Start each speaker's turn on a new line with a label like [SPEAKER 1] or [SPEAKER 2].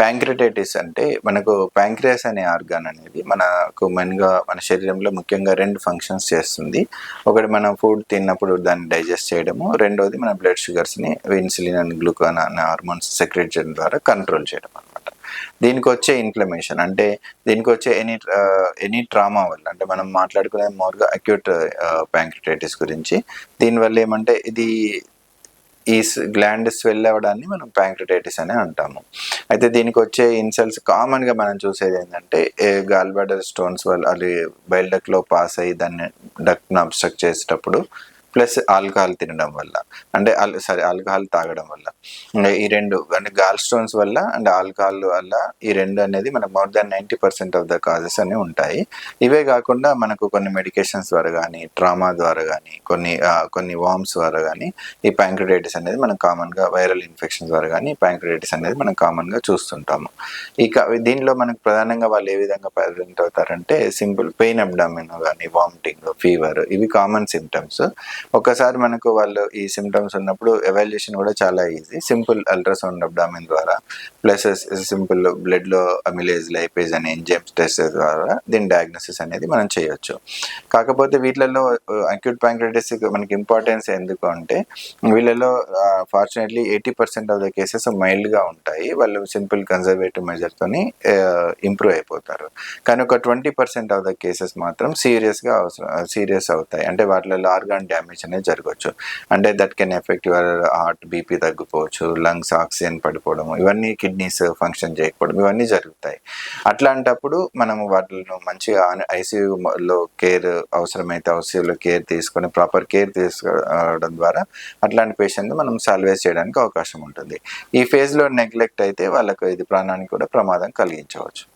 [SPEAKER 1] Pancreatitis అంటే మనకు pancreas అనే ఆర్గాన్ అనేది మనకు మెయిన్‌గా మన శరీరంలో ముఖ్యంగా 2 ఫంక్షన్స్ చేస్తుంది. ఒకటి మనం ఫుడ్ తిన్నప్పుడు దాన్ని డైజెస్ట్ చేయడము. రెండోది మన బ్లడ్ షుగర్స్‌ని ఇన్సులిన్ అండ్ గ్లూకాన్ అనే హార్మోన్స్ సెక్రెట్ చేయడం ద్వారా కంట్రోల్ చేయడం అన్నమాట. దీనికొచ్చే ఇన్‌ఫ్లమేషన్ అంటే దీనికొచ్చే ఎనీ ట్రామా వల్ల అంటే మనం మాట్లాడుకునేది మోర్‌గా అక్యూట్ ప్యాంక్రియాటైటిస్ గురించి. దీనివల్ల ఏమంటే ఇది ఈ గ్లాండ్ స్వెల్ అవ్వడాన్ని మనం ప్యాంక్రియాటైటిస్ అని అంటాము. అయితే దీనికి వచ్చే ఇన్సల్ట్స్ కామన్‌గా మనం చూసేది ఏంటంటే గాల్ బ్లాడర్ స్టోన్స్ వల్ల అది బైల్ డక్ట్‌లో పాస్ అయ్యి దాన్ని డక్ట్‌ని అబ్స్ట్రక్ట్ చేసేటప్పుడు ప్లస్ ఆల్కహాల్ తినడం వల్ల అంటే ఆల్కహాల్ తాగడం వల్ల ఈ 2 అంటే గాల్ స్టోన్స్ వల్ల అండ్ ఆల్కహాల్ వల్ల ఈ 2 అనేది మనకు more than 90% of the causes అనేవి ఉంటాయి. ఇవే కాకుండా మనకు కొన్ని మెడికేషన్స్ ద్వారా కానీ ట్రామా ద్వారా కానీ కొన్ని వార్మ్స్ ద్వారా కానీ ఈ ప్యాంక్రియాటైటిస్ అనేది మనం కామన్‌గా వైరల్ ఇన్ఫెక్షన్స్ ద్వారా కానీ ప్యాంక్రియాటైటిస్ అనేది మనం కామన్‌గా చూస్తుంటాము. ఇక దీనిలో మనకు ప్రధానంగా వాళ్ళు ఏ విధంగా ప్రెజెంట్ అవుతారంటే సింపుల్ పెయిన్ అబ్డామిన్ కానీ వామిటింగ్, ఫీవర్ ఇవి కామన్ సిమ్టమ్స్. ఒక్కసారి మనకు వాళ్ళు ఈ సిమ్టమ్స్ ఉన్నప్పుడు ఎవాల్యుయేషన్ కూడా చాలా ఈజీ. సింపుల్ అల్ట్రాసౌండ్ అబ్డామిన్ ద్వారా ప్లస్ సింపుల్ బ్లడ్‌లో అమిలేజ్, లైపేజ్ అనే ఎంజైమ్స్ టెస్ట్ ద్వారా దీని డయాగ్నోసిస్ అనేది మనం చేయొచ్చు. కాకపోతే వీటిలలో అక్యూట్ ప్యాంక్రియాటైటిస్ మనకి ఇంపార్టెన్స్ ఎందుకు అంటే వీళ్ళలో ఫార్చునేట్లీ 80% ఆఫ్ ద కేసెస్ మైల్డ్‌గా ఉంటాయి. వాళ్ళు సింపుల్ కన్జర్వేటివ్ మెజర్‌తోని ఇంప్రూవ్ అయిపోతారు. కానీ ఒక 20% ఆఫ్ ద కేసెస్ మాత్రం సీరియస్ అవుతాయి. అంటే వాటిలలో ఆర్గాన్ డ్యామేజ్ అనేది జరగవచ్చు. అంటే that can affect your heart, BP తగ్గిపోవచ్చు, లంగ్స్ ఆక్సిజన్ పడిపోవడం, ఇవన్నీ కిడ్నీస్ ఫంక్షన్ చేయకపోవడం ఇవన్నీ జరుగుతాయి. అట్లాంటప్పుడు మనము వాటిని మంచిగా ఐసీయూలో కేర్ అవసరమైతే ఐసీయూలో కేర్ తీసుకొని ప్రాపర్ కేర్ తీసుకోవడం ద్వారా అట్లాంటి పేషెంట్‌ని మనం సాల్వేజ్ చేయడానికి అవకాశం ఉంటుంది. ఈ ఫేజ్‌లో నెగ్లెక్ట్ అయితే వాళ్ళకు ఇది ప్రాణానికి కూడా ప్రమాదం కలిగించవచ్చు.